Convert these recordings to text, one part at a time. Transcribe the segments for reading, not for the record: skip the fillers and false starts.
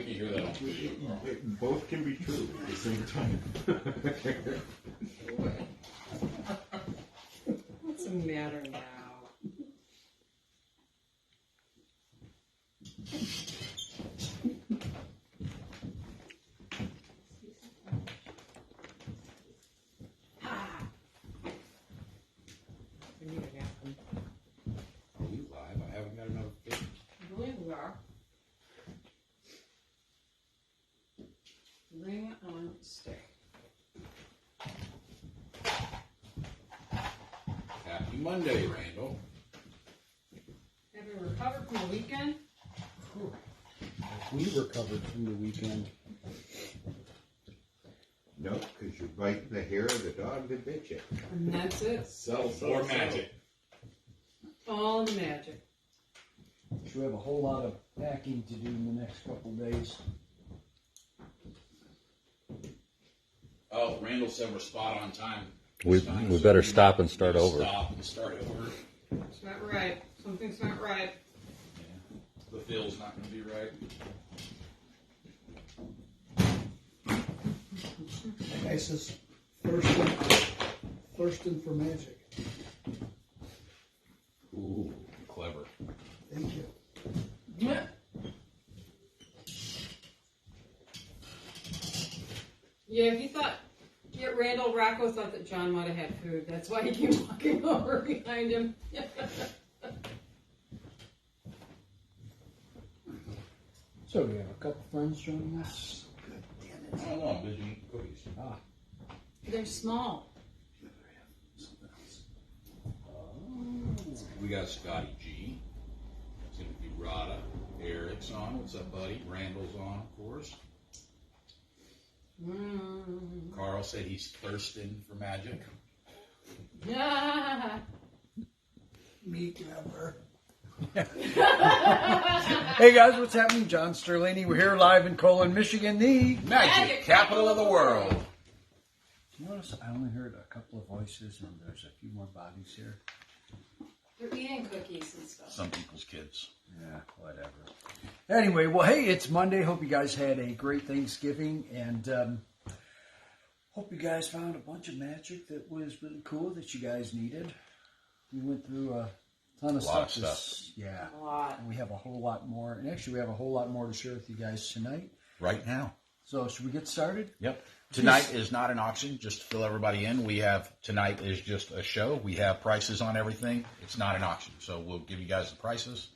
we can hear that on video. Both can be true at the same time. What's the matter now? We need a napkin. Are we live? I haven't got enough fish. I believe we are. Ring on stick. Happy Monday, Randall. Have you recovered from the weekend? We recovered from the weekend. No, because you bite the hair of the dog that bit you. And that's it. More magic. All the magic. So we have a whole lot of packing to do in the next couple of days. Oh, Randall said we're spot on time. We better stop and start over. Stop and start over. It's not right. Something's not right. Yeah. The feel's not going to be right. That guy says thirsting for magic. Ooh, clever. Thank you. Yeah. Yeah, if you thought, Randall Rocco thought that John might have had food. That's why he came walking over behind him. So we have a couple friends joining us. I don't know, I'm busy eating cookies. Ah, They're small. We got Scotty G. It's going to be Rada. Eric's on. What's up, buddy? Randall's on, of course. Carl said he's thirsting for magic. Yeah. Meat never. hey guys, what's happening? John Sterlini. We're here live in Colon, Michigan, the Magic capital of the world. You notice I only heard a couple of voices and there's a few more bodies here. They're eating cookies and stuff. Some people's kids. Yeah, whatever. Anyway, well, hey, it's Monday. Hope you guys had a great Thanksgiving, and hope you guys found a bunch of magic that was really cool that you guys needed. We went through a ton of stuff. Yeah, A lot. and we have a whole lot more. And actually, we have a whole lot more to share with you guys tonight. Right now. So, should we get started? Yep. Tonight is not an auction, just to fill everybody in. Tonight is just a show. We have prices on everything. It's not an auction. So we'll give you guys the prices,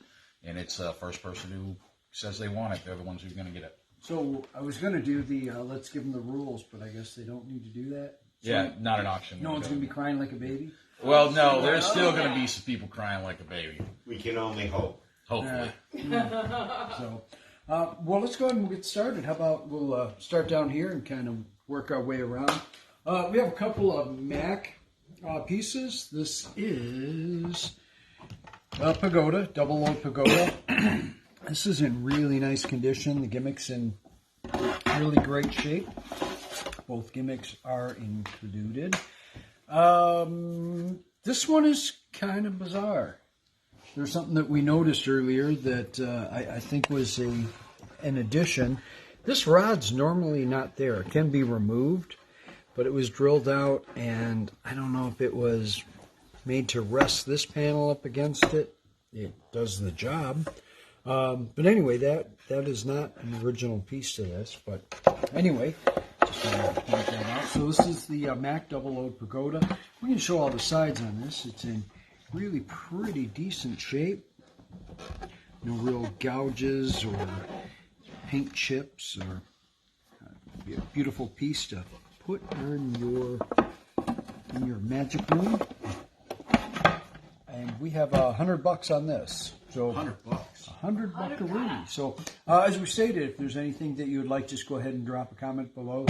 and it's first person who says they want it. They're the ones who are going to get it. So, I was going to do the let's give them the rules, but I guess they don't need to do that. So Yeah, not an auction. no one's going to be crying like a baby? Well, no, there's still going to be some people crying like a baby. We can only hope. Hopefully. So, well, let's go ahead and get started. How about we'll start down here and kind of work our way around. We have a couple of Mac pieces. This is a pagoda, double load pagoda. This is in really nice condition. The gimmick's in really great shape. Both gimmicks are included. This one is kind of bizarre. There's something that we noticed earlier that I think was an addition. This rod's normally not there. It can be removed, but it was drilled out, and I don't know if it was made to rest this panel up against it. It does the job. But anyway, that is not an original piece to this. But anyway, just wanted to point that out. So this is the Mac Double Load Pagoda. We're going to show all the sides on this. It's in really pretty decent shape. No real gouges or paint chips, or be a beautiful piece to put in your magic room. And we have $100 on this. So $100. $100 buckaroo. So as we stated, if there's anything that you would like, just go ahead and drop a comment below.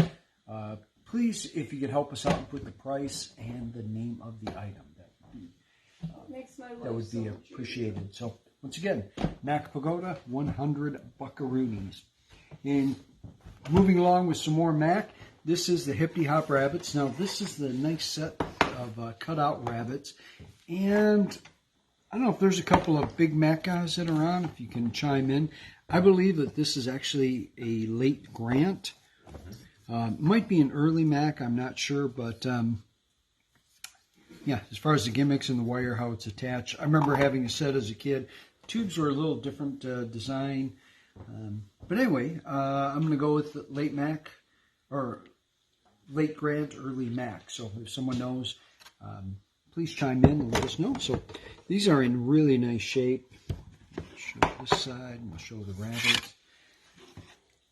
Please, if you could help us out and put the price and the name of the item. That would be appreciated. So once again, Mac Pagoda, 100 buckaroonies. And moving along with some more Mac, this is the Hippie Hop Rabbits. Now this is the nice set of cutout rabbits. And I don't know if there's a couple of big Mac guys that are on, if you can chime in. I believe that this is actually a late grant. Might be an early Mac, I'm not sure, but yeah, as far as the gimmicks and the wire, how it's attached. I remember having a set as a kid. Tubes were a little different design. But anyway, I'm going to go with late Mac, or late grant, early Mac. So if someone knows, please chime in and let us know. So these are in really nice shape. I'll show this side and I'll show the rabbit.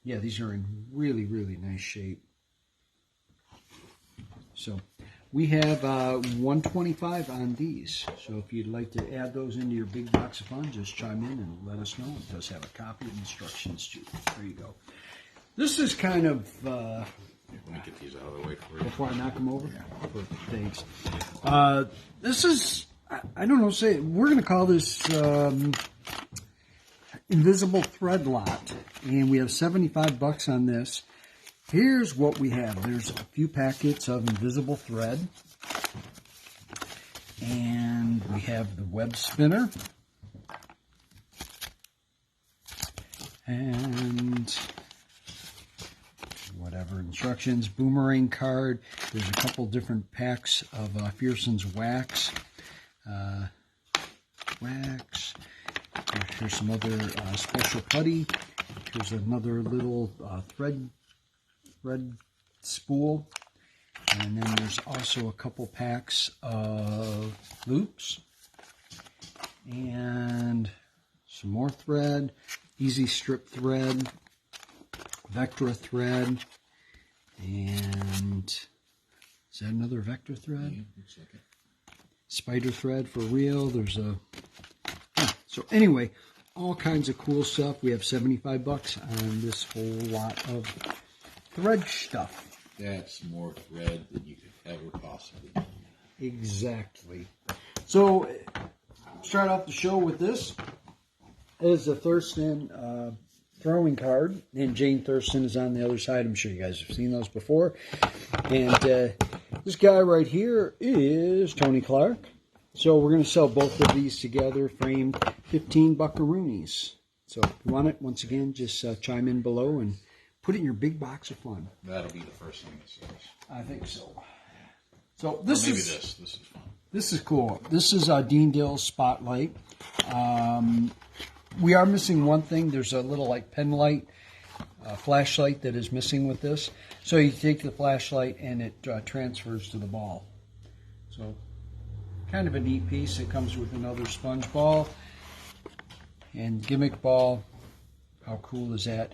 Yeah, these are in really, really nice shape. So we have 125 on these. So if you'd like to add those into your big box of fun, just chime in and let us know. It does have a copy of instructions too. There you go. This is kind of Let me get these out of the way for you. before I knock them over. Perfect. Thanks. This is, I don't know, we're going to call this invisible thread lot, and we have $75 on this. Here's what we have. There's a few packets of invisible thread, and we have the web spinner, and whatever instructions, boomerang card. There's a couple different packs of Fearson's wax. Here's some other special putty. Here's another little thread spool. And then there's also a couple packs of loops. And some more thread. Easy strip thread. Vectra thread. And is that another Vectra thread? Yeah, looks like it. Spider thread for real. There's a... So anyway, all kinds of cool stuff. We have $75 on this whole lot of thread stuff. That's more thread than you could ever possibly need. Exactly. So, start off the show with this. It is a Thurston throwing card, and Jane Thurston is on the other side. I'm sure you guys have seen those before. And this guy right here is Tony Clark. So we're going to sell both of these together, framed, 15 buckaroonies. So if you want it, once again, just chime in below and put it in your big box of fun. That'll be the first thing that sells. I think so. So this Or maybe is this. This is fun. This is cool. This is Dean Dill's Spotlight. We are missing one thing. There's a little like pen light, flashlight that is missing with this. So you take the flashlight and it transfers to the ball. So kind of a neat piece. It comes with another sponge ball and gimmick ball. How cool is that?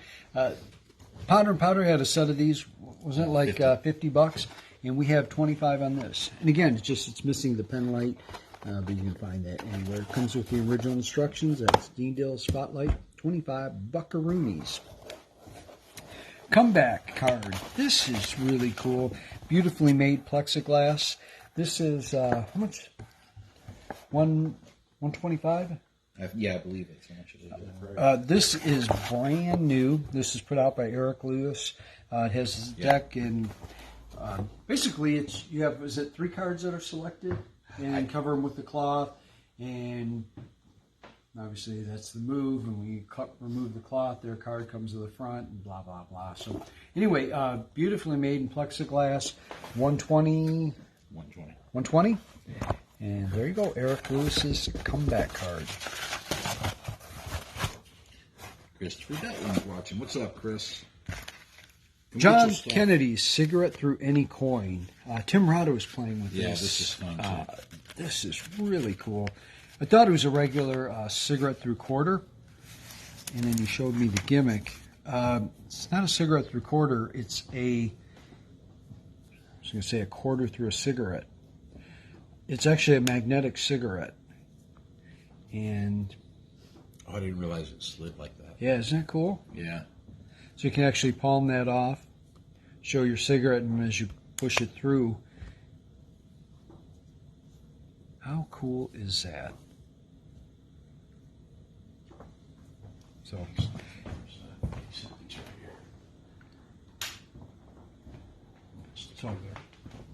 Powder and Powder had a set of these. Wasn't it like $50? And we have 25 on this. And again, it's missing the pen light, but you can find that anywhere. It comes with the original instructions. That's Dean Dill's Spotlight, 25 buckaroonies. Comeback card. This is really cool. Beautifully made plexiglass. This is how much? 125. Yeah, I believe it's how much it is. This is brand new. This is put out by Eric Lewis. It has his deck, and basically it's you have, is it 3 cards that are selected, and cover them with the cloth, and obviously that's the move, and when you remove the cloth, their card comes to the front, and blah blah blah. So anyway, beautifully made in plexiglass. 120. 120. And there you go, Eric Lewis's comeback card. Christopher Detlin's watching. What's up, Chris? John Kennedy's Cigarette Through Any Coin. Tim Rado was playing with this. Yeah, this is fun, too. This is really cool. I thought it was a regular cigarette through quarter, and then he showed me the gimmick. It's not a cigarette through quarter. It's I was going to say a quarter through a cigarette. It's actually a magnetic cigarette. And Oh, I didn't realize it slid like that. yeah, isn't that cool? Yeah. So you can actually palm that off, show your cigarette, and as you push it through, how cool is that? So,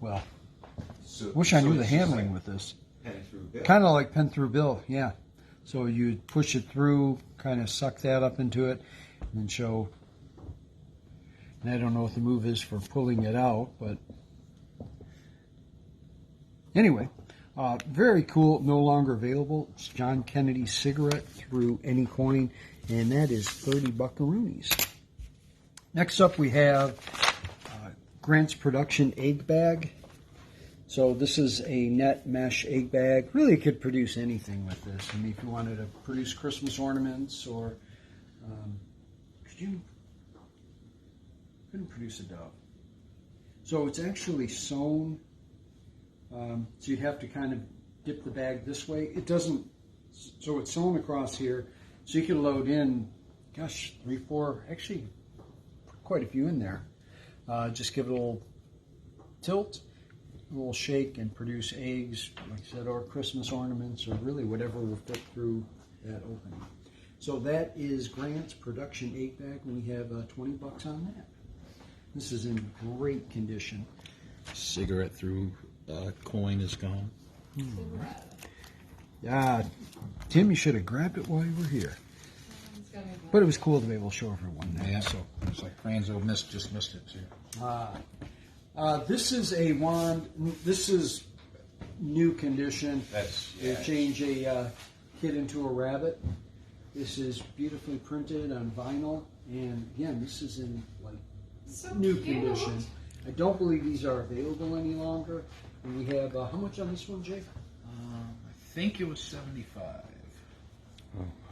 well, wish I knew the handling with this. Pen through bill. Kind of like pen through bill, yeah. So you push it through, kind of suck that up into it and then show. And I don't know what the move is for pulling it out, but anyway, very cool. No longer available. It's John Kennedy cigarette through any coin, and that is 30 buckaroonies. Next up, we have Grant's Production egg bag. So this is a net mesh egg bag. Really, you could produce anything with this. I mean, if you wanted to produce Christmas ornaments, or couldn't produce a dove. So it's actually sewn. So you'd have to kind of dip the bag this way. It doesn't. So it's sewn across here. So you can load in, gosh, 3, 4, actually, quite a few in there. Just give it a little tilt, a little shake, and produce eggs, like I said, or Christmas ornaments, or really whatever will fit through that opening. So that is Grant's Production egg bag. We have 20 bucks on that. This is in great condition. Cigarette through coin is gone. Yeah, Tim, you should have grabbed it while you were here. But it was cool to be able to show everyone that. Yeah, So it's like Franzo just missed it too. this is a wand. This is new condition. They change a kid into a rabbit. This is beautifully printed on vinyl, and again, this is in like So new cute. condition. I don't believe these are available any longer. And we have how much on this one, Jake? I think it was 75.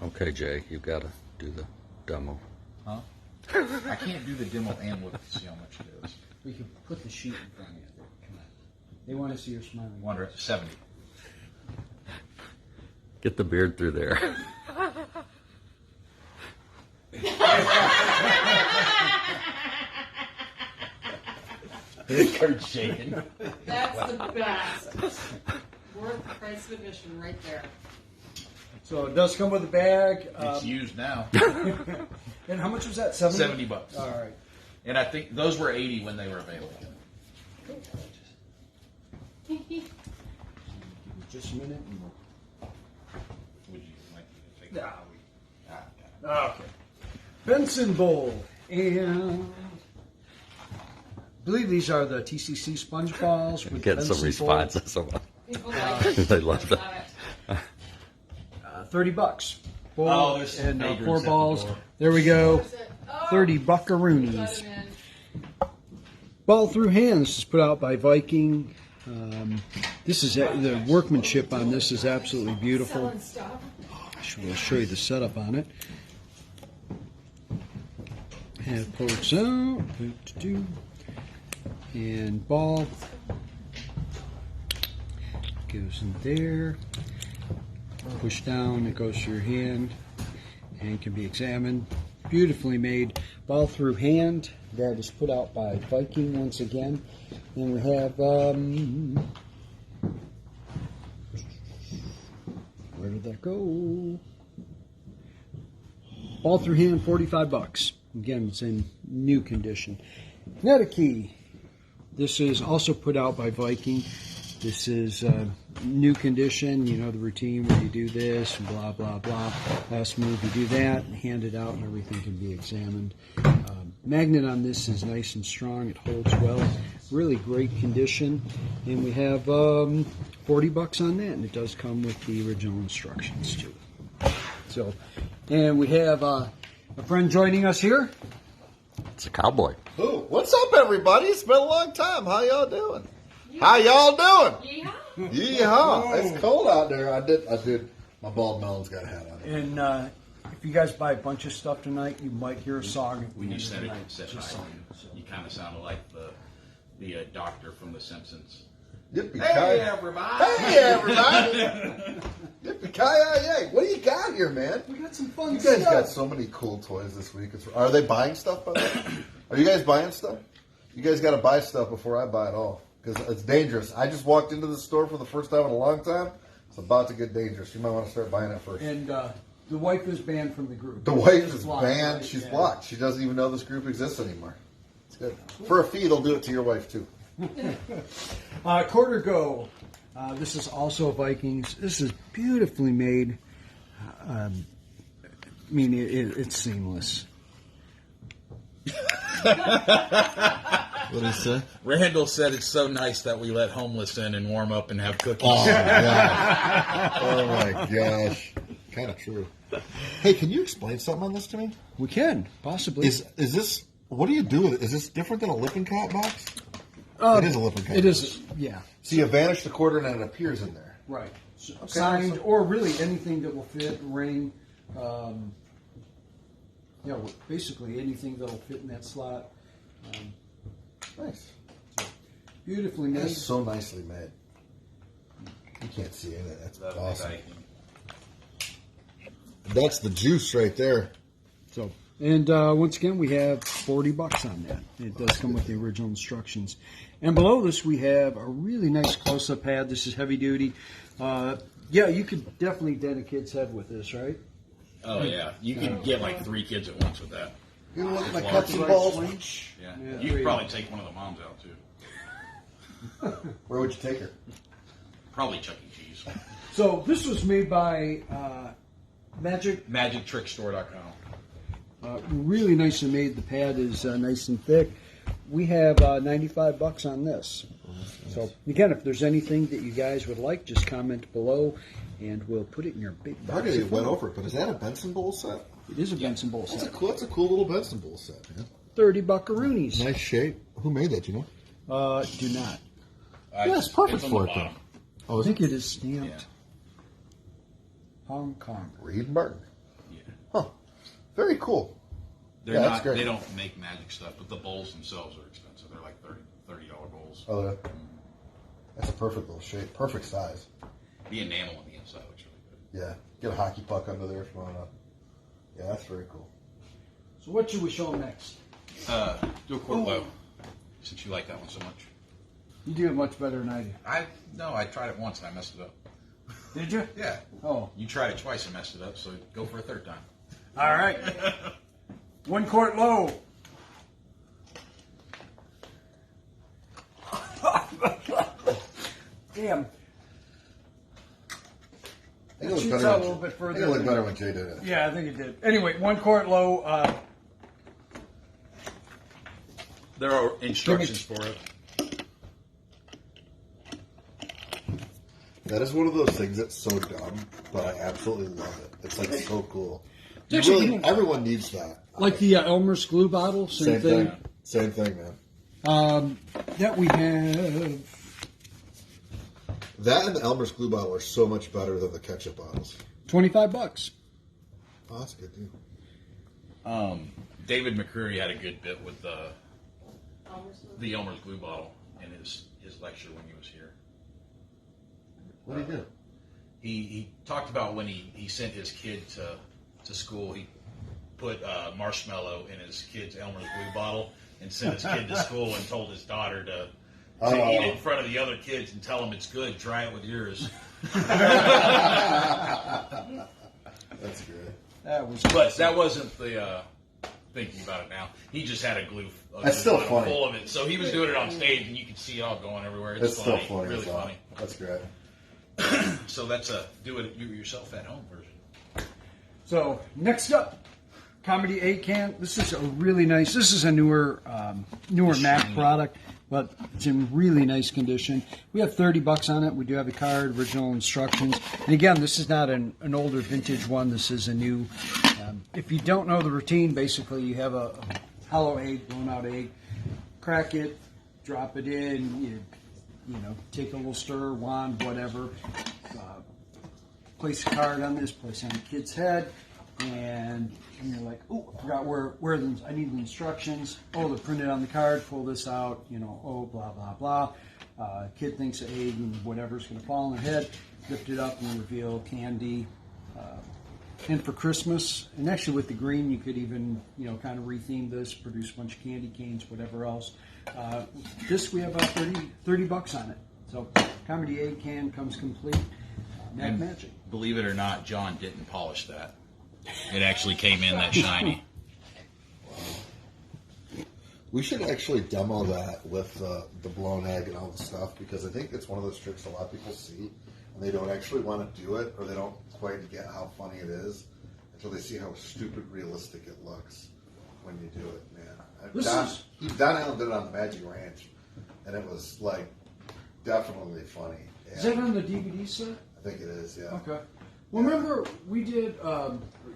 Okay, Jay, you've got to do the demo. Huh? I can't do the demo and look to see how much it is. We can put the sheet in front of you. Come on. They want to see your smiling. Wonder 70. Get the beard through there. Kurt's shaking. That's the best. Worth the price of admission right there. So it does come with a bag. It's used now. And how much was that? 70? 70 bucks. All right. And I think those were 80 when they were available. Just a minute. Would you like to take Yeah. that? Okay. Benson Bowl. And I believe these are the TCC sponge balls. With Get some Benson Bowl. responses. People like it. They love that. Love it. $30. Bowl Oh, there's and vagrants 4 at the balls. door. There we go. Where's it? Oh, 30 let buckaroonies. him in. Ball Through Hands is put out by Viking. This is the workmanship on this is absolutely beautiful. Selling stuff. We'll show you the setup on it. And it pokes out. And ball goes in there. Push down, it goes to your hand and can be examined. Beautifully made. Ball Through Hand. That is put out by Viking once again. And we have where did that go? Ball Through Hand, 45 bucks. Again, it's in new condition. Netakey. This is also put out by Viking. This is new condition. You know the routine where you do this and blah, blah, blah. Last move, you do that and hand it out and everything can be examined. Magnet on this is nice and strong. It holds well. Really great condition. And we have 40 bucks on that. And it does come with the original instructions too. So, and we have a friend joining us here. It's a cowboy. Ooh, what's up, everybody? It's been a long time. How y'all doing? How y'all doing? Yeah. Yeehaw! It's cold out there. I did. My bald melon's got a hat on it. And if you guys buy a bunch of stuff tonight, you might hear a song. When you said it, tonight. said Just hi, saying. you kind of sounded like the doctor from The Simpsons. Yippee Hey, ki everybody! Hey, everybody! Yippee ki What do you got here, man? We got some fun You guys stuff. got so many cool toys this week. Are they buying stuff, by the way? Are you guys buying stuff? You guys got to buy stuff before I buy it all. Because it's dangerous. I just walked into the store for the first time in a long time. It's about to get dangerous. You might want to start buying it first. And the wife is banned from the group. The wife She's is blocked, banned. right? She's Yeah. blocked. She doesn't even know this group exists anymore. It's good. For a fee, they'll do it to your wife, too. Quarter Go. This is also Vikings. This is beautifully made. I mean, it's seamless. What did he say? Randall said it's so nice that we let homeless in and warm up and have cookies. Oh, yeah. Oh my gosh. Kind of true. Hey, can you explain something on this to me? We can, possibly. Is this, what do you do with it? Is this different than a Lippincott box? It is a Lippincott. It is, yeah. So you vanish the quarter and then it appears in there. Right. Signed, or really anything that will fit, ring, basically anything that will fit in that slot. Nice. Beautifully made. That's so nicely made. You can't see any of that. That's awesome. That's the juice right there. So, and once again, we have $40 on that. It does come with the original instructions. And below this, we have a really nice close-up pad. This is heavy duty. Yeah, you could definitely dent a kid's head with this, right? Oh yeah, you can get like 3 kids at once with that. You know what? My It's cuts and large. balls. Yeah, Yeah. you could probably take one of the moms out too. Where would you take her? Probably Chuck E. Cheese. So this was made by Magic. MagicTrickStore.com. Really nicely made. The pad is nice and thick. We have $95 on this. So again, if there's anything that you guys would like, just comment below, and we'll put it in your big I box. already went over it, but is that a Benson Bowl set? It is a Benson Bowl That's set. that's a cool little Benson Bowl set, man. 30 buckaroonies. Nice shape. Who made that? You know? Do not. Yeah, it's perfect on for the it, though. bottom. Oh, I is think it? it is stamped Yeah. Hong Kong. Reed Martin. Yeah. Huh. Very cool. They're Yeah, that's not. great. They don't make magic stuff, but the bowls themselves are expensive. They're like $30 bowls. Oh, that's a perfect little shape. Perfect size. The enamel on the inside looks really good. Yeah. Get a hockey puck under there if you want to. Yeah, that's very cool. So what should we show them next? Do a quart low, since you like that one so much. You do it much better than I do. I tried it once and I messed it up. Did you? Yeah. Oh. You tried it twice and messed it up, so go for a third time. All right. 1 quart low. Damn. I think it Shoots looked better out a when- little bit I further think it looked than- better when Jay did it. Yeah, I think it did. Anyway, 1 quart low. There are instructions for it. That is one of those things that's so dumb, but I absolutely love it. It's like so cool. You Actually, really, you know- everyone needs that. Like the Elmer's glue bottle, same thing. Same thing, man. That we have. That and the Elmer's glue bottle are so much better than the ketchup bottles. $25. Oh, that's a good deal. David McCreary had a good bit with the Elmer's glue bottle in his lecture when he was here. What do you do? He talked about when he sent his kid to school, he put marshmallow in his kid's Elmer's glue bottle and sent his kid to school and told his daughter to eat it in front of the other kids and tell them it's good. Try it with yours. That's good. That was. But that wasn't the thinking about it now. He just had a glue That's still bottle funny. full of it. So he was doing it on stage and you could see it all going everywhere. It's That's funny. still funny. Really as well. funny. That's great. So that's a do it yourself at home version. So next up, Comedy 8 can. This is a really nice. This is a newer Mac product, but it's in really nice condition. We have $30 on it. We do have a card, original instructions, and again, this is not an older vintage one. This is a new. If you don't know the routine, basically you have a hollow egg, blown out egg, crack it, drop it in. You know, take a little stir, wand, whatever. Place a card on this, place it on the kid's head, and you're like, oh, I forgot where I need the instructions. Oh, they're printed on the card. Pull this out. You know, oh, blah blah blah. Kid thinks an egg and whatever's going to fall on their head. Lift it up and reveal candy. And for Christmas, and actually with the green, you could even kind of retheme this, produce a bunch of candy canes, whatever else. This we have about $30 on it. So Comedy 8 can comes complete. Mad Magic. Believe it or not, John didn't polish that. It actually came in that shiny. We should actually demo that with the blown egg and all the stuff, because I think it's one of those tricks a lot of people see and they don't actually want to do it, or they don't quite get how funny it is. until they see how stupid realistic it looks when you do it, man. This Don Allen did it on the Magic Ranch, and it was like definitely funny. Is that on the DVD set? I think it is, yeah. Okay. Well, remember we did.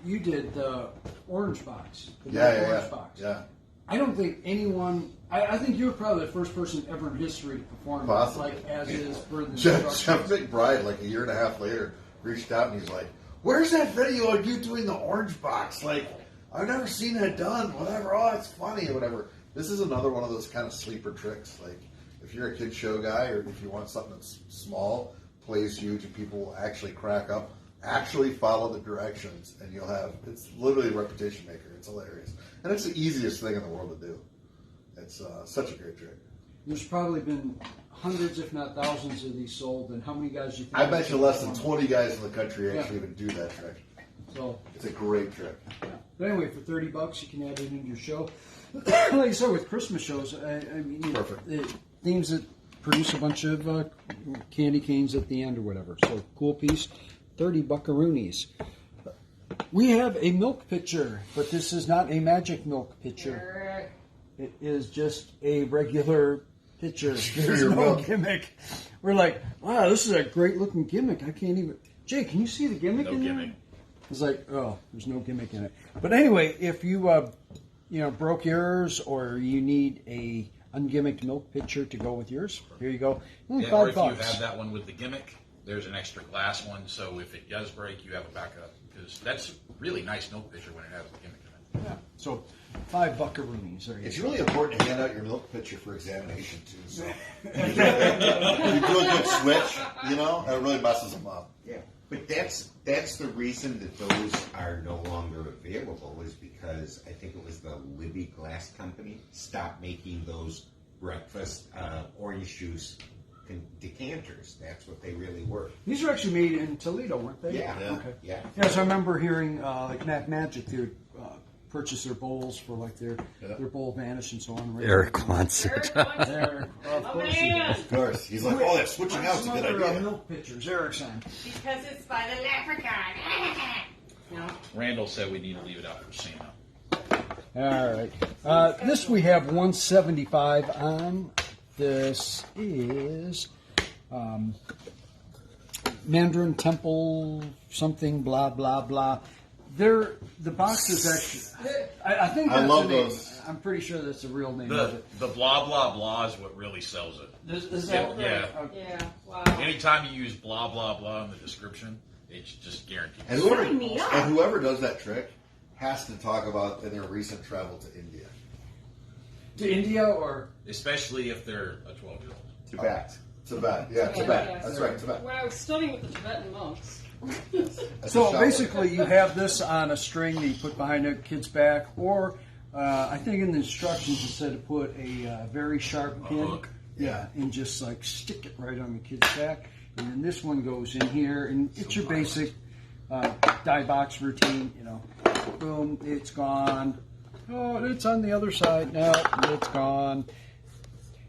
You did the Orange Box. The Yeah, Orange Box. yeah. I don't think anyone. I think you were probably the first person ever in history to perform Possibly. like as is for the Jeff instructions. McBride, like a year and a half later, reached out and he's like, "Where's that video of you doing the Orange Box? Like, I've never seen that done. Whatever. Oh, it's funny or whatever." This is another one of those kind of sleeper tricks. Like, if you're a kid show guy or if you want something that's small, plays huge, and people will actually crack up, actually follow the directions, and you'll have. It's literally a repetition maker. It's hilarious, and it's the easiest thing in the world to do. It's such a great trick. There's probably been hundreds, if not thousands, of these sold. And how many guys do you think? I bet you less than 20 guys in the country actually Yeah. even do that trick. So, It's a great trick. but anyway, for $30, you can add it into your show. Like I said, with Christmas shows, I mean, Perfect. Themes that produce a bunch of candy canes at the end or whatever. So, cool piece, 30 buckaroonies. We have a milk pitcher, but this is not a magic milk pitcher. It is just a regular pitcher. There's your no milk. gimmick. We're like, wow, this is a great looking gimmick. I can't even. Jay, can you see the gimmick No in gimmick. there? It's like, oh, there's no gimmick in it. But anyway, if you, broke yours or you need a ungimmicked milk pitcher to go with yours, here you go. Only Yeah, or if $5. you have that one with the gimmick, there's an extra glass one, so if it does break, you have a backup. Because that's a really nice milk pitcher when it has the gimmick in it. Yeah. So, 5 buckaroonies. There you It's go. really important to hand out your milk pitcher for examination, too. So you do a good switch, it really messes them up. Yeah, but that's the reason that those are no longer available is because I think it was the Libby Glass Company stopped making those breakfast orange juice decanters. That's what they really were. These are actually made in Toledo, weren't they? Yeah. Okay. Yeah. Yeah, so I remember hearing like Mac Magic, they would purchase their bowls for like their bowl vanish and so on. Eric wants it. There, of Oh, course he man. does. Of course. He's like, oh, that switching out's a Some good other, idea. milk pitchers, Eric's on. Because it's by the leprechaun. No. Randall said we need to leave it out for Santa. All right. This we have 175 on. This is Mandarin Temple something blah blah blah. The box is actually. I think I that's love the name. those. I'm pretty sure that's the real name of The it. the blah blah blah is what really sells it. Is that Yeah. Okay. Yeah. Wow. Anytime you use blah blah blah in the description, it's just guaranteed. And whoever does that trick has to talk about in their recent travel to India. To India or Especially if they're a 12-year-old. Tibet. Tibet. Yeah, Tibet. That's right, Tibet. When I was studying with the Tibetan monks. That's so a shout. basically you have this on a string that you put behind a kid's back, or I think in the instructions it said to put a very sharp pin. hook. Yeah, and just like stick it right on the kid's back. And then this one goes in here, and it's your basic die box routine. Boom, it's gone. Oh, it's on the other side. No, it's gone.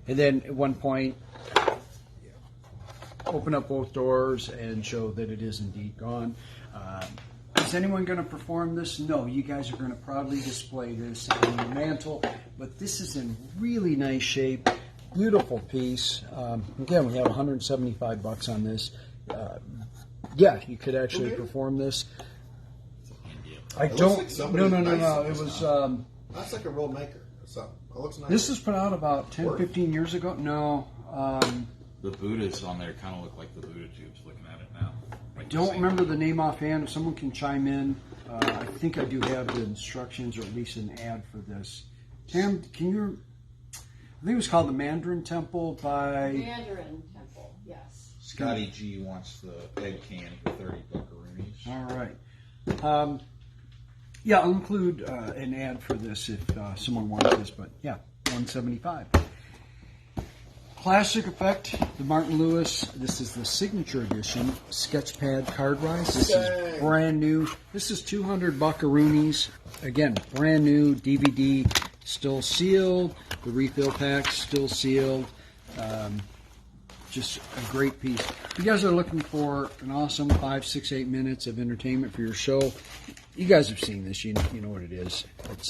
And then at one point, open up both doors and show that it is indeed gone. Is anyone going to perform this? No, you guys are going to proudly display this on your mantle. But this is in really nice shape. Beautiful piece. Again, we have $175 on this. Yeah, you could actually perform this. I It looks don't. like somebody No. nice It this was. That's like a real maker. So it looks nice. This was put out about 10, 15 years ago. No. The Buddhas on there kind of look like the Buddha tubes looking at it now. I don't remember the name offhand. If someone can chime in, I think I do have the instructions or at least an ad for this. Tam, can you? I think it was called the Mandarin Temple by. Mandarin Temple. Yes. Scotty G wants the egg can for 30 buckaroonies. All right. Yeah, I'll include an ad for this if someone wants this. But yeah, $175. Classic Effect, the Martin Lewis. This is the signature edition Sketchpad card rise. This is brand new. This is 200 buckaroonies. Again, brand new DVD, still sealed. The refill pack still sealed. just a great piece. If you guys are looking for an awesome 5, 6, 8 minutes of entertainment for your show, you guys have seen this. You know what it is. It's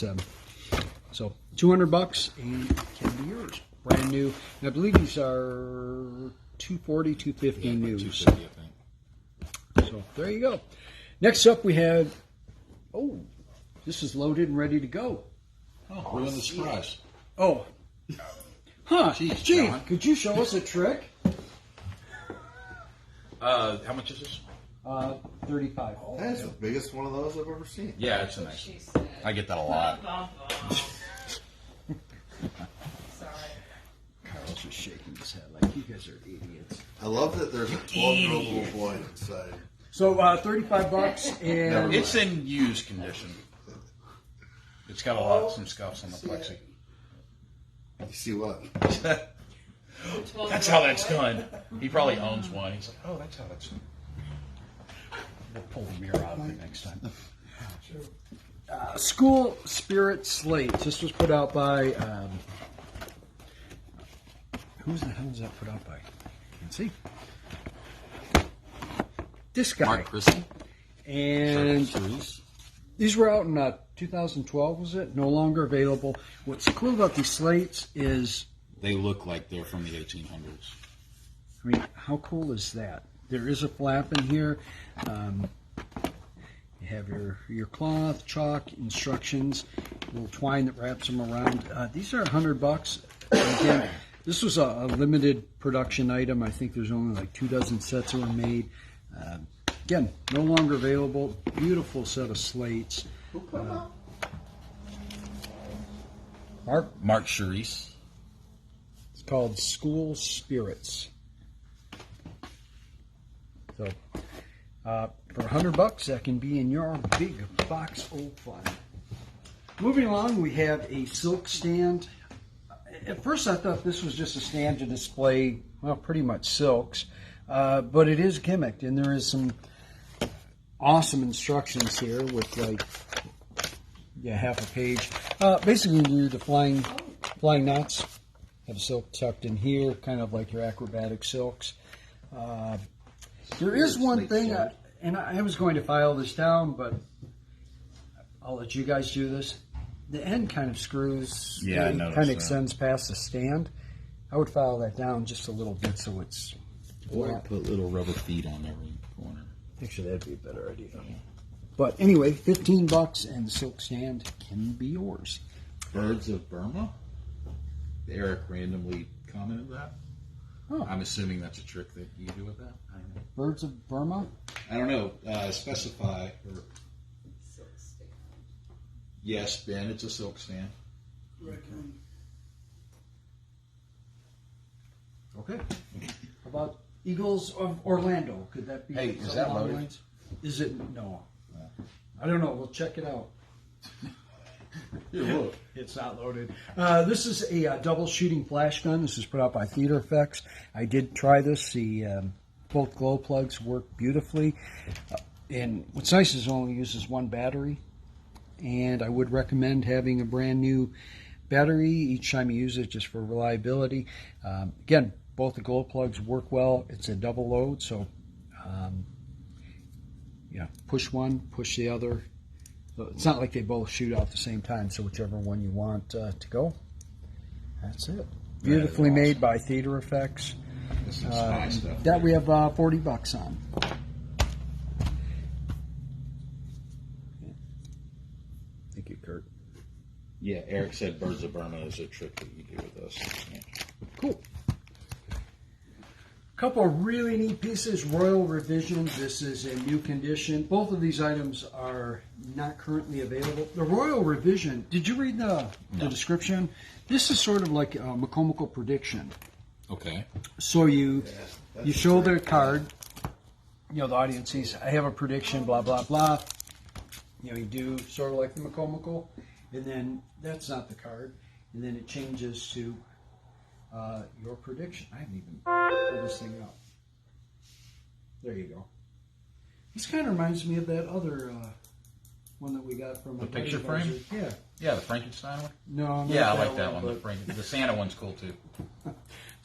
so $200 and it can be yours. Brand new. And I believe these are $240, $250 new. $250, I think. So there you go. Next up, we had. Oh, this is loaded and ready to go. Oh, ruin the surprise. Oh, huh? Jeez, Gee, John. could you show us a trick? How much is this? $35. That's the biggest one of those I've ever seen. Yeah, it's a nice one. I get that a lot. Sorry. Carl's just shaking his head like you guys are idiots. I love that there's a 12-year-old little boy inside. So $35 and It's in used condition. It's got a lot, some scuffs on the plexi. You see what? That's how that's done. He probably owns one. He's like, oh, that's how that's done. we'll pull the mirror out of it next time. School Spirit Slates. This was put out by who the hell is that put out by? Can't see. This guy. Mark Christie. And these were out in 2012, was it? No longer available. What's cool about these slates is, They look like they're from the 1800s. I mean, how cool is that? There is a flap in here. You have your cloth, chalk, instructions, a little twine that wraps them around. These are $100. Again, this was a limited production item. I think there's only like 24 sets that were made. Again, no longer available. Beautiful set of slates. Mark Charisse. It's called School Spirits. So, for $100, that can be in your big box of fun. Moving along, we have a silk stand. At first, I thought this was just a stand to display, well, pretty much silks, but it is gimmicked, and there is some awesome instructions here with like, half a page. Basically, you do the flying knots. Have silk tucked in here, kind of like your acrobatic silks. There is one thing, and I was going to file this down, but I'll let you guys do this. The end kind of screws, Yeah, I it noticed kind that. of extends past the stand. I would file that down just a little bit so it's. Or put little rubber feet on every corner. Actually, that'd be a better idea. But anyway, $15 and the silk stand can be yours. Birds of Burma? Eric randomly commented that. Oh. I'm assuming that's a trick that you do with that. I don't know. Birds of Burma? I don't know. Specify. Or, yes, Ben, it's a silk stand. Okay. How about Eagles of Orlando? Could that be? Hey, is something that along the loaded? lines? Is it? No. I don't know. We'll check it out. It's not loaded. This is a double shooting flash gun. This is put out by Theater Effects. I did try this. The both glow plugs work beautifully. And what's nice is it only uses one battery. And I would recommend having a brand new battery each time you use it, just for reliability. Again, both the glow plugs work well. It's a double load, so push one, push the other. So it's not like they both shoot out at the same time, so whichever one you want to go, that's it. Beautifully awesome. made by Theater Effects. This is spy stuff. That we have $40 on. Thank you, Kurt. Yeah, Eric said Birds of Burma is a trick that you do with us. Yeah. Cool. Couple of really neat pieces. Royal Revisions. This is in new condition. Both of these items are not currently available. The Royal Revision, did you read the description? This is sort of like a McCormickle prediction. Okay. So you show their card, the audience sees, I have a prediction, blah, blah, blah. You do sort of like the McCormickle, and then that's not the card, and then it changes to your prediction. I haven't even pulled this thing out. There you go. This kind of reminds me of that other one that we got from The a picture buddy of frame? ours. Yeah. Yeah, the Frankenstein one? No, not Yeah, I like that one. but- The Santa one's cool too.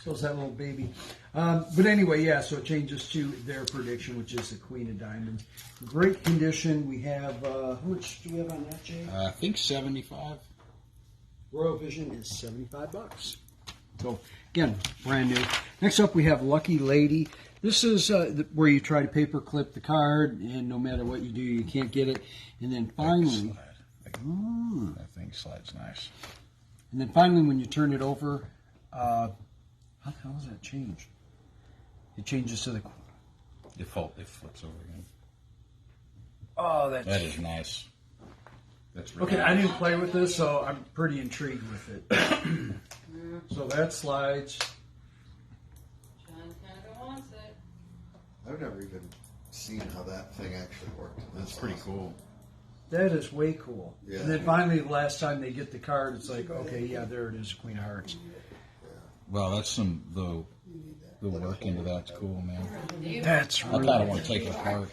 So is that little baby. But anyway, yeah, so it changes to their prediction, which is the Queen of Diamonds. Great condition. We have, how much do we have on that, Jay? I think 75. Royal Vision is $75. So, again, brand new. Next up, we have Lucky Lady. This is where you try to paper clip the card, and no matter what you do, you can't get it. And then finally, That thing slides nice. and then finally, when you turn it over, how the hell does that change? It changes to the. It flips over again. Oh, that's That is nice. That's really okay. nice. I didn't play with this, so I'm pretty intrigued with it. So that slides. John kind of wants it. I've never even seen how that thing actually worked. That's pretty cool. That is way cool. Yeah. And then finally, the last time they get the card, it's like, okay, yeah, there it is, Queen of Hearts. Well, that's the work into that's cool, man. That's I really kind of want to take it apart.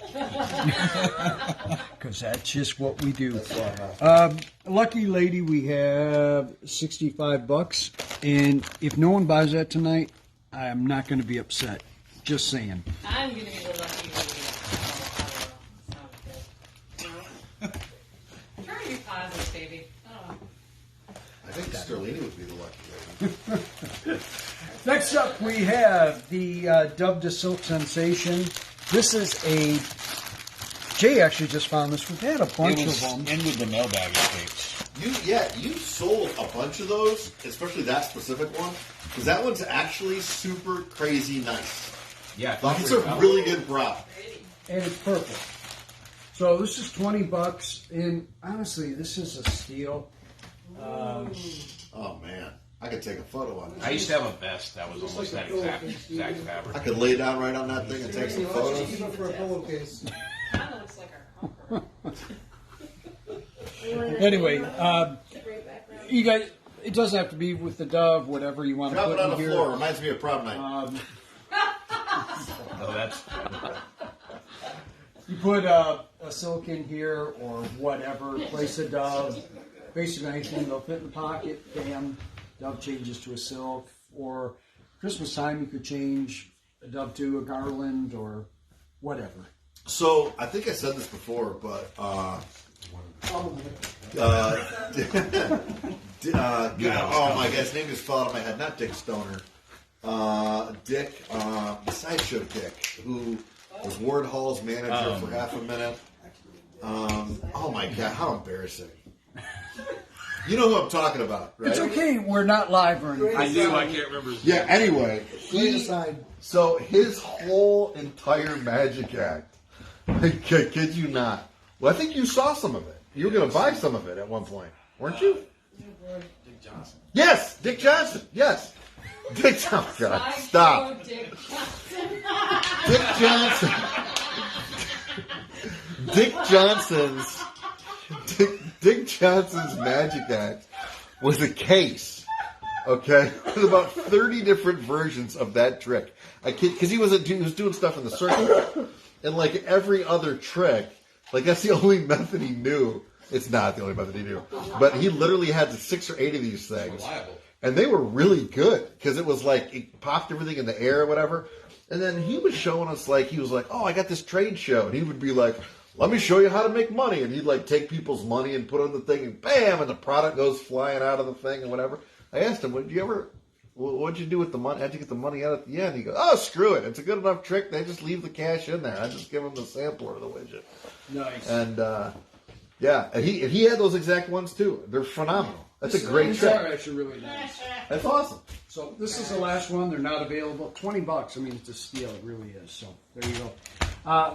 because that's just what we do. Lucky Lady, we have $65, and if no one buys that tonight, I am not going to be upset. Just saying. I'm gonna be the lucky lady. Try to be positive, baby. Oh. I think Sterlini would be the lucky lady. Next up, we have the Dove to Silk Sensation. This is a. Jay actually just found this. We've had a bunch It of was them. in with the mailbag escapes. You sold a bunch of those, especially that specific one, because that one's actually super crazy nice. Yeah, Like, it's a really good prop. And it's purple. So this is $20, and honestly, this is a steal. Oh man, I could take a photo on I this. used to have a vest that was almost that exact fabric. I could lay down right on that thing and take some photos. Even for a pillowcase. Kind of looks like our conqueror. Anyway, you guys, it doesn't have to be with the Dove, whatever you want to Drop put it on in the here. floor. Reminds me of prom night. Oh, that's You put a silk in here or whatever, place a Dove, basically anything, they'll fit in the pocket, bam, Dove changes to a silk. Or Christmas time, you could change a Dove to a garland or whatever. So I think I said this before, but oh my God, his name just fell out of my head. Not Dick Stoner. Dick, Sideshow Dick, who was Ward Hall's manager for half a minute. Oh my God, how embarrassing! You know who I'm talking about, right? It's okay, we're not live or anything. I knew I can't remember. Yeah. Anyway, Lay aside. so his whole entire magic act. I kid you not. Well, I think you saw some of it. You were going to buy some of it at one point, weren't you? Dick Johnson. Yes, Dick Johnson. Yes, Dick. Oh God, stop. Dick Johnson. Dick Johnson. Dick Johnson's magic act was a case. Okay, with about 30 different versions of that trick. I kid, because he was doing stuff in the circle, and like every other trick, like that's the only method he knew. It's not the only method he knew, but he literally had 6 or 8 of these things, and they were really good because it was like it popped everything in the air or whatever. And then he was showing us he was like, "Oh, I got this trade show," and he would be like, "Let me show you how to make money," and he'd like take people's money and put it on the thing, and bam, and the product goes flying out of the thing and whatever. I asked him, what'd you do with the money? How'd you get the money out at the end? He goes, "Oh, screw it. It's a good enough trick. They just leave the cash in there. I just give them the sampler of the widget." Nice. And yeah, and he had those exact ones too. They're phenomenal. That's a great These are trick. actually really nice. That's awesome. So this is the last one. They're not available. $20. I mean, it's a steal. It really is. So there you go.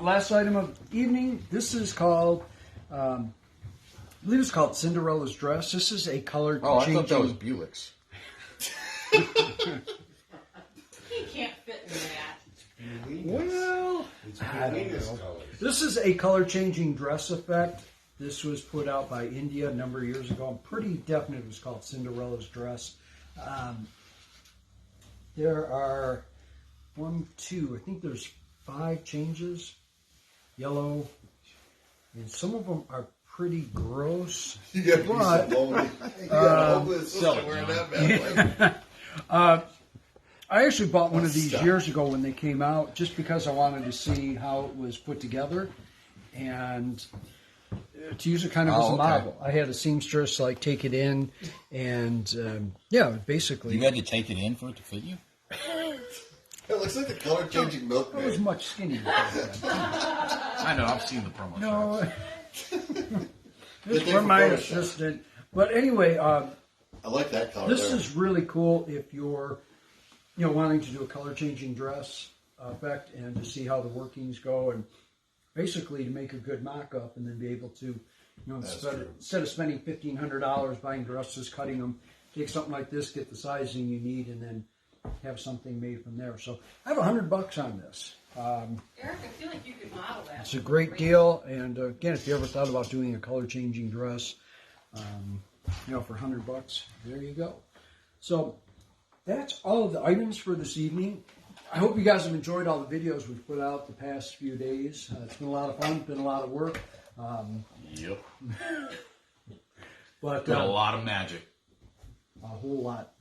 Last item of evening. This is called, I believe it's called Cinderella's Dress. This is a color Oh, I changing. thought that was Buick's. He can't fit in that. Well, I don't know. This is a color changing dress effect. This was put out by India a number of years ago. I'm pretty definite it was called Cinderella's Dress. There are 1, 2, I think there's 5 changes. Yellow. And some of them are pretty gross. You got to be But- so lonely. You got homeless sister wearing that bad. I actually bought one of these Stuff. years ago when they came out, just because I wanted to see how it was put together, and to use it kind of as a okay. model. I had a seamstress like take it in, and basically You had to take it in for it to fit you? It looks like the color changing milk. I was much skinnier. back then. I know, I've seen the promo No, shots. this thing from for my Photoshop. assistant. But anyway, I like that color. this there. is really cool if you're, wanting to do a color changing dress effect and to see how the workings go, and basically to make a good mock-up, and then be able to, instead of spending $1,500 buying dresses, cutting them, take something like this, get the sizing you need, and then have something made from there. So I have $100 on this. Eric, I feel like you could model that. It's a great deal, and again, if you ever thought about doing a color changing dress, for $100, there you go. So that's all of the items for this evening. I hope you guys have enjoyed all the videos we've put out the past few days. It's been a lot of fun, been a lot of work, Yep. but Been a lot of magic. a whole lot.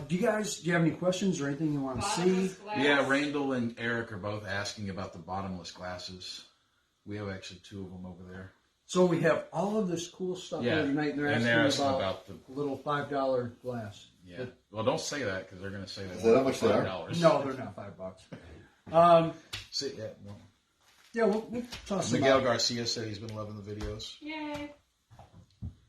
Do you have any questions or anything you want to see? Bottomless glass. Yeah, Randall and Eric are both asking about the bottomless glasses. We have actually 2 of them over there. So we have all of this cool stuff Yeah, here tonight, and and they're asking about the a little $5 glass. yeah. Well, don't say that because they're going to say that. Is that how much they are? $5. No, they're not $5. See, yeah, well, Yeah, we'll toss them Miguel out. Garcia said he's been loving the videos. Yay.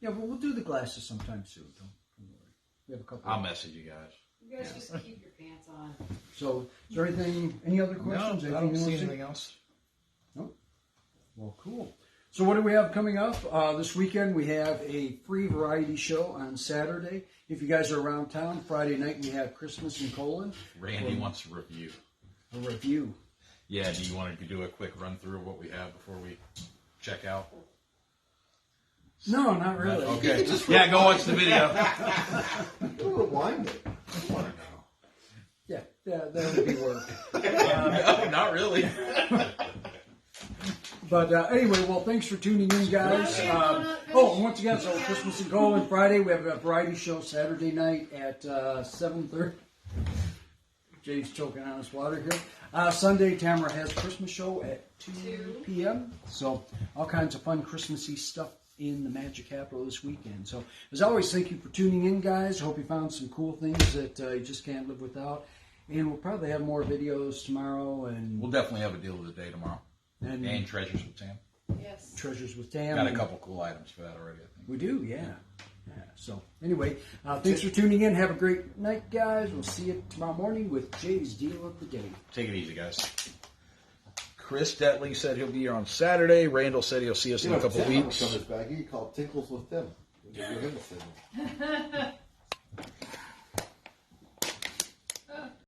Yeah, but we'll do the glasses sometime soon. Don't worry. We have a couple. I'll message you guys. You guys just keep your pants on. So, is there any other questions? No, I Anything don't you see wanna anything else. Nope. Well, cool. So what do we have coming up? This weekend we have a free variety show on Saturday. If you guys are around town, Friday night we have Christmas in Colon. Randy wants a review. A review. Yeah, do you want to do a quick run through of what we have before we check out? No, not really. Okay. Yeah, go watch the video. Rewind it. I want to know. Yeah, that would be work. No, not really. But anyway, well, thanks for tuning in, guys. And once again, so Christmas in Colon Friday. We have a variety show Saturday night at 7:30. Jay's choking on his water here. Sunday, Tamara has a Christmas show at 2 p.m. So all kinds of fun Christmassy stuff in the Magic Capital this weekend. So as always, thank you for tuning in, guys. Hope you found some cool things that you just can't live without. And we'll probably have more videos tomorrow and We'll definitely have a deal of the day tomorrow. and And Treasures with Tam. Yes. Treasures with Tam. Got a couple cool items for that already, I think. We do, yeah. So anyway, thanks for tuning in. Have a great night, guys. We'll see you tomorrow morning with Jay's Deal of the Day. Take it easy, guys. Chris Detling said he'll be here on Saturday. Randall said he'll see us in a couple weeks. Back. You call Tinkles with them. We'll give him a signal.